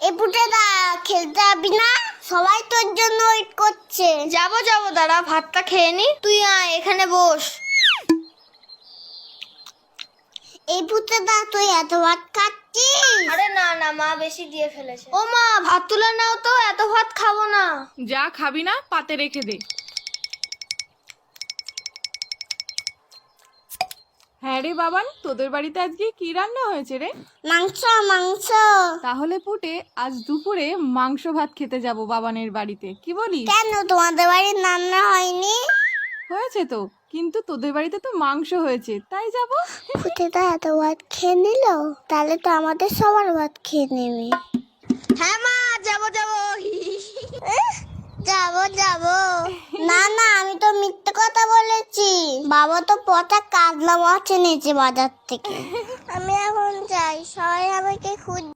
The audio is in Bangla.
এই পুটেদা খেলতে যাবি না? সবাই তোর জন্য ওয়েট করছে। যাবো দাঁড়া, ভাতটা খেয়ে নি। তুই আয় এখানে বস। এই পুটেদা তুই এত ভাত খাচ্ছিস? আরে না মা বেশি দিয়ে ফেলেছে। ও মা, ভাত তুলে নাও তো, এত ভাত খাবো না। যা খাবি না পাতে রেখে দে। হ্যাঁ রে বাবান, তোদের বাড়িতে আজকে কি রান্না হয়েছে রে? মাংস মাংস। তাহলে পুটে আজ দুপুরে মাংস ভাত খেতে যাব বাবানের বাড়িতে, কি বলিস? কেন তোমাদের বাড়ির রান্না হয়নি? হয়েছে তো, কিন্তু তোদের বাড়িতে তো মাংস হয়েছে, তাই যাব। পুটেদা এত ভাত খেয়ে নিল, তাহলে তো আমাদের সবার ভাত খেয়ে নেবে। হ্যাঁ মা, যাবো যাবো না না, আমি তো মিথ্যে কথা বলেছি। বাবা তো পচা কাজলা মাছ এনেছে বাজার থেকে। আমি এখন যাই, সবাই আমাকে খুঁজ